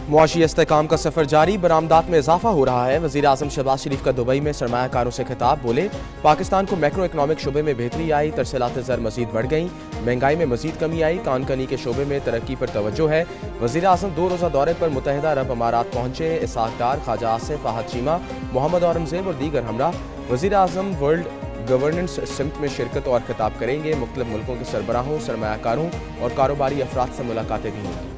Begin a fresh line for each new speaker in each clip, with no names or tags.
मुआशी इस्तेहकाम का सफ़र जारी, बरामदात में इजाफा हो रहा है। वज़ीर आज़म शहबाज शरीफ का दुबई में सरमायाकारों से खिताब, बोले पाकिस्तान को मैक्रो इकनॉमिक शोबे में बेहतरी आई, तरसीलात ज़र मजीद बढ़ गई, महंगाई में मजीद कमी आई, कानकनी के शोबे में तरक्की पर तवज्जो है। वज़ीर आज़म 2 रोज़ा दौरे पर मुत्तहिदा अरब अमारात पहुंचे। इसाक डार, ख्वाजा आसिफ, फ़हद चीमा, मोहम्मद औरंगज़ेब और दीगर हमरा। वज़ीर आज़म वर्ल्ड गवर्नेंस समिट में शिरकत और खिताब करेंगे। मुख्तलिफ मुल्कों के सरबराहों, सरमायाकारों और कारोबारी अफराद से मुलाकातें भी होंगी।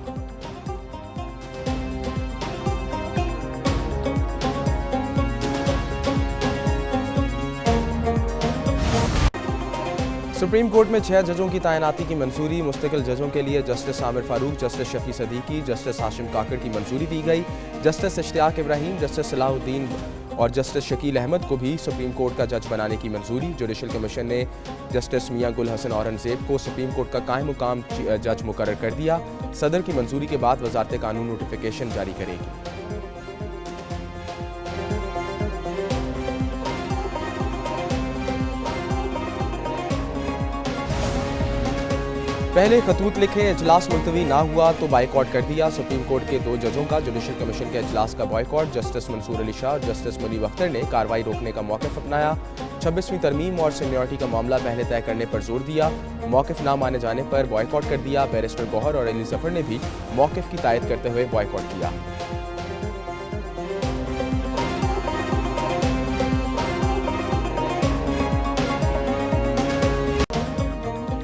सुप्रीम कोर्ट में 6 जजों की तैनाती की मंजूरी। मुस्तकिल जजों के लिए justice Amir Farooq, justice Shafi Siddiqui, justice Hashim Kakar की मंजूरी दी गई। जस्टिस इश्तियाक इब्राहिम, जस्टिस सलाहुद्दीन और जस्टिस शकील अहमद को भी सुप्रीम कोर्ट का जज बनाने की मंजूरी। जुडिशल कमीशन ने जस्टिस मियां गुल हसन औरंगजेब को सुप्रीम कोर्ट का कायम मुकाम जज मुकर्रर कर दिया। सदर की मंजूरी के बाद वजारत कानून नोटिफिकेशन जारी करेगी। पहले खतूत लिखे, इजलास मुलतवी ना हुआ तो बाइकआउट कर दिया। सुप्रीम कोर्ट के 2 जजों का जुडिशल कमीशन के इजलास का बॉयकॉट। जस्टिस मंसूर अली शाह और जस्टिस मुनीब अख्तर ने कार्रवाई रोकने का मौक़िफ़ अपनाया। 26वीं तरमीम और सीनियरिटी का मामला पहले तय करने पर जोर दिया। मौक़िफ़ ना माने जाने पर बॉयकॉट कर दिया। बैरिस्टर गौहर और अली जफर ने भी मौक़िफ़ की तायद करते हुए बॉयकॉट किया।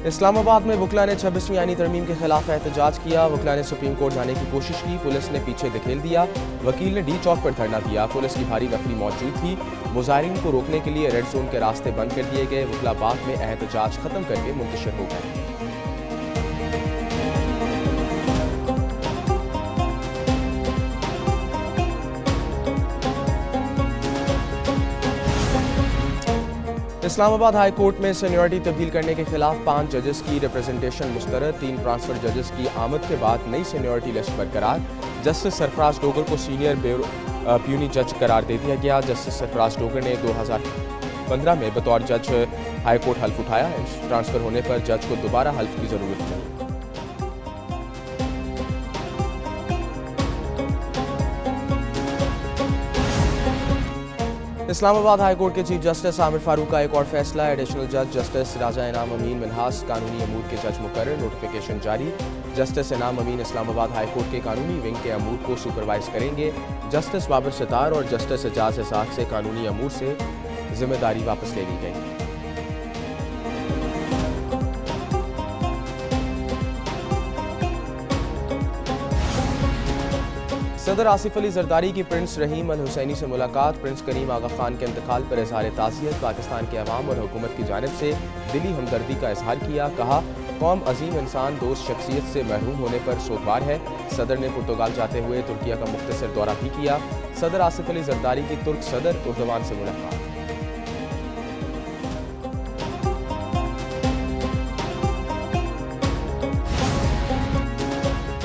इस्लामाबाद में वकला ने 26वीं आईनी तरमीम के खिलाफ एहतजाज किया। वकला ने सुप्रीम कोर्ट जाने की कोशिश की, पुलिस ने पीछे धकेल दिया। वकील ने डी चौक पर धरना दिया, पुलिस की भारी नफरी मौजूद थी। मुजाहिरीन को रोकने के लिए रेड जोन के रास्ते बंद कर दिए गए। वकला बाग में एहतजाज खत्म करके मुंतशिर हो गए। इस्लामाबाद हाई कोर्ट में सीनियरिटी तब्दील करने के खिलाफ 5 जजेस की रिप्रेजेंटेशन मुस्तरद। 3 ट्रांसफर जजेस की आमद के बाद नई सीनियरिटी लिस्ट बरकरार। जस्टिस सरफराज डोगर को सीनियर प्यूनी जज करार दे दिया गया। जस्टिस सरफराज डोगर ने 2015 में बतौर जज हाई कोर्ट हल्फ उठाया। ट्रांसफर होने पर जज को दोबारा हल्फ की जरूरत नहीं। इस्लामाबाद हाई कोर्ट के चीफ जस्टिस आमिर फारूक का एक और फैसला। एडिशनल जज जस्टिस राजा इनाम अमीन मिनहास कानूनी अमूर के जज मुकर्रर, नोटिफिकेशन जारी। जस्टिस इनाम अमीन इस्लामाबाद हाई कोर्ट के कानूनी विंग के अमूर को सुपरवाइज करेंगे। जस्टिस बाबर सितार और जस्टिस एजाज इसाक से कानूनी अमूर से जिम्मेदारी वापस ले ली गई। सदर आसिफ अली जरदारी की प्रिंस रहीम अल हुसैनी से मुलाकात। प्रिंस करीम आगा खान के इंतकाल पर इजहार ताज़ियत। पाकिस्तान के अवाम और हुकूमत की जानिब से दिली हमदर्दी का इजहार किया। कहा कौम अजीम इंसान दोस्त शख्सियत से महरूम होने पर सोगवार है। सदर ने पुर्तगाल जाते हुए तुर्किया का मुख्तसर दौरा भी किया। सदर आसिफ अली जरदारी की तुर्क सदर उर्दवान से मुलाकात।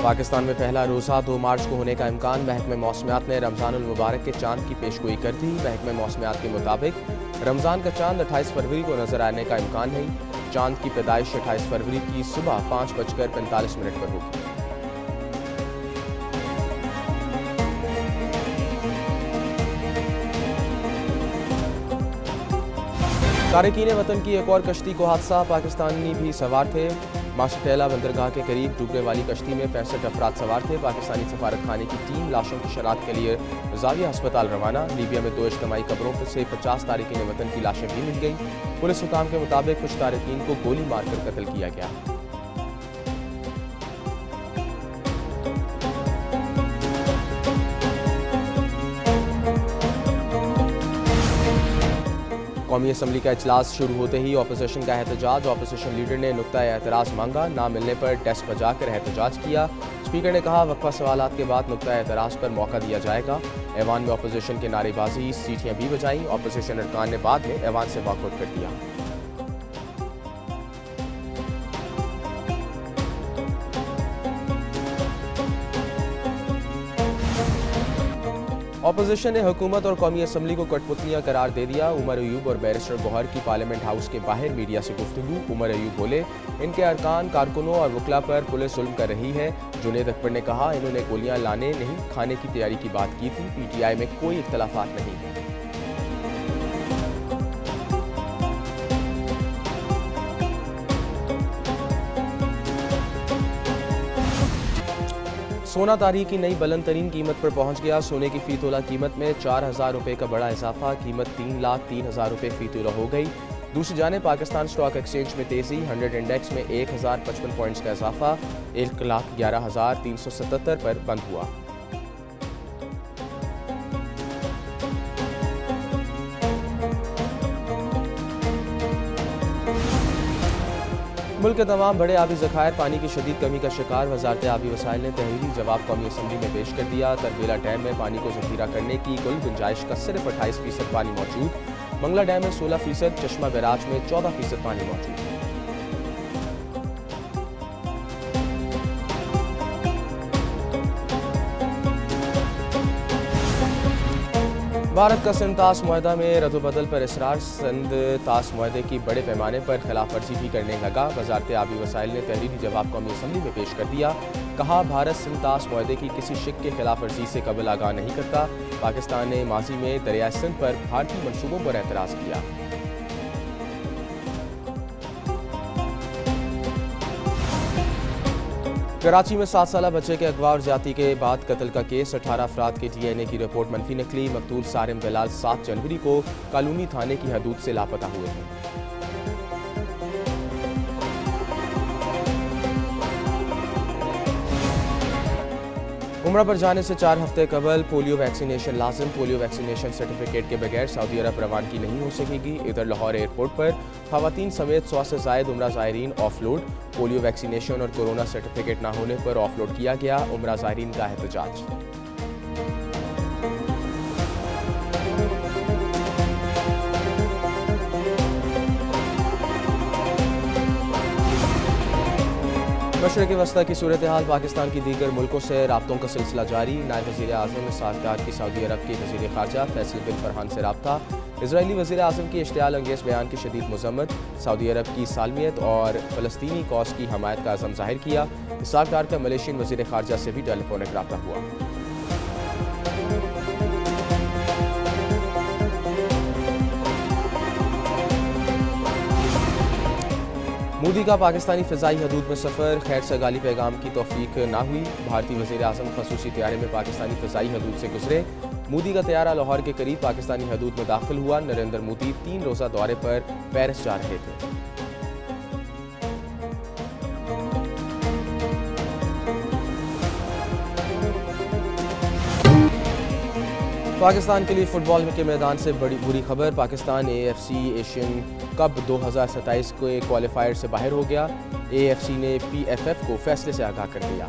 पाकिस्तान में पहला रोज़ा 2 मार्च को होने का इम्कान। महकमे मौसमियात ने रमज़ानुल मुबारक के चांद की पेशगोई कर दी। महकमे मौसमियात के मुताबिक रमज़ान का चांद 28 फरवरी को नजर आने का इम्कान है। चांद की पैदाइश 28 फरवरी की सुबह 5:45 पर होगी। तारकीन वतन की एक और कश्ती को हादसा। पाकिस्तानी भी सवार थे। माशटेला बंदरगाह के करीब डूबने वाली कश्ती में 65 अफराद सवार थे। पाकिस्तानी सफारत खाने की टीम लाशों की शनाख्त के लिए जाविया अस्पताल रवाना। लीबिया में 2 इज्तिमाई कब्रों से 50 तारकीन वतन की लाशें भी मिल गईं। पुलिस हुकाम के मुताबिक कुछ तारकीन को गोली मारकर कत्ल किया गया। कौमी असम्बली का इजलास शुरू होते ही अपोजिशन का एहतजाज। अपोजिशन लीडर ने नुक्ता एतराज़ मांगा, ना मिलने पर डेस्क बजाकर एहतजाज किया। स्पीकर ने कहा वक्फा सवालात के बाद नुक्ता एतराज़ पर मौका दिया जाएगा। ऐवान में अपोजिशन के नारेबाजी, सीटियाँ भी बजाई। अपोजिशन अरकान ने बाद में ऐवान से वॉकआउट कर दिया। अपोजिशन ने हुकूमत और कौमी असम्बली को कठपुतलियां करार दे दिया। उमर अयूब और बैरिस्टर गौहर की पार्लियामेंट हाउस के बाहर मीडिया से गुफ्तगू। उमर अयूब बोले, इनके अरकान, कारकुनों और वकला पर पुलिस जुल्म कर रही है। जुनेद अकबर ने कहा, इन्होंने गोलियां लाने नहीं खाने की तैयारी की बात की थी। PTI में कोई इख्तलाफात नहीं। सोना तारीख की नई बुलंद तरीन कीमत पर पहुंच गया। सोने की फी तोला कीमत में 4,000 रुपये का बड़ा इजाफा। कीमत 3,03,000 रुपये फी तोला हो गई। दूसरी जानिब पाकिस्तान स्टॉक एक्सचेंज में तेजी। 100 इंडेक्स में 1,055 पॉइंट्स का इजाफा 1,11,377 पर बंद हुआ। मुल्क के तमाम बड़े आबी ज़खायर पानी की शदीद कमी का शिकार। वजारत आबी वसाइल ने तहरीरी जवाब कौमी असम्बली में पेश कर दिया। तरबेला डैम में पानी को ज़ख़ीरा करने की कुल गुंजाइश का सिर्फ 28% पानी मौजूद। मंगला डैम में 16%, चश्मा बैराज में 14% पानी मौजूद। भारत का सिंध ताश मुआहदा में रद्दबदल पर इसरार। सिंध ताश मुआहदे की बड़े पैमाने पर खिलाफ वर्जी भी करने लगा। वजारत आबी वसाइल ने तहरीरी जवाब कौमी असम्बली में पेश कर दिया। कहा, भारत सिंध ताश मुआहदे की किसी शिक के खिलाफ वर्जी से कबल आगाह नहीं करता। पाकिस्तान ने माजी में दरियाए सिंध पर भारतीय मनसूबों पर एतराज़ किया। कराची में 7 साला बच्चे के अगवा और ज्यादती के बाद कत्ल का केस। 18 अफराद के DNA की रिपोर्ट मनफी निकली। मकतूल सारिम बिलाल 7 जनवरी को कालूनी थाने की हदूद से लापता हुए थे। उम्रा पर जाने से 4 हफ्ते कबल पोलियो वैक्सीनेशन लाजिम। पोलियो वैक्सीनेशन सर्टिफिकेट के बगैर सऊदी अरब रवानगी नहीं हो सकेगी। इधर लाहौर एयरपोर्ट पर खवातीन समेत 100 से जायद उम्रा ज़ायरीन ऑफलोड। पोलियो वैक्सीनेशन और कोरोना सर्टिफिकेट न होने पर ऑफलोड किया गया। उम्रा ज़ायरीन का एहतजाज। मशरक़ वस्ता की सूरत हाल। पाकिस्तान की दीगर मुल्कों से राब्तों का सिलसिला जारी। नायब वज़ीर आज़म साथगार की सऊदी अरब के वज़ीर ख़ारजा फैसल बिन फरहान से रब्ता। इजरायली वज़ीर आज़म की इश्तियाल अंगेज़ बयान की शदीद मज़म्मत। सऊदी अरब की सालमियत और फ़लस्तीनी कॉज की हमायत का अज़म ज़ाहिर किया। साथगार का मलेशियन वज़ीर ख़ारजा से भी टेलीफोनिक रब्ता हुआ। मोदी का पाकिस्तानी फ़िज़ाई हदूद में सफ़र। खैर सगाली पैगाम की तौफ़ीक ना हुई। भारतीय वज़ीर आज़म खसूसी तैयारे में पाकिस्तानी फ़िज़ाई हदूद से गुजरे। मोदी का तैयारा लाहौर के करीब पाकिस्तानी हदूद में दाखिल हुआ। नरेंद्र मोदी 3 रोज़ा दौरे पर पेरिस जा रहे थे। पाकिस्तान के लिए फुटबॉल के मैदान से बड़ी बुरी खबर। पाकिस्तान AFC एशियन कप 2027 के क्वालिफायर से बाहर हो गया। AFC ने PFF को फैसले से आगाह कर दिया।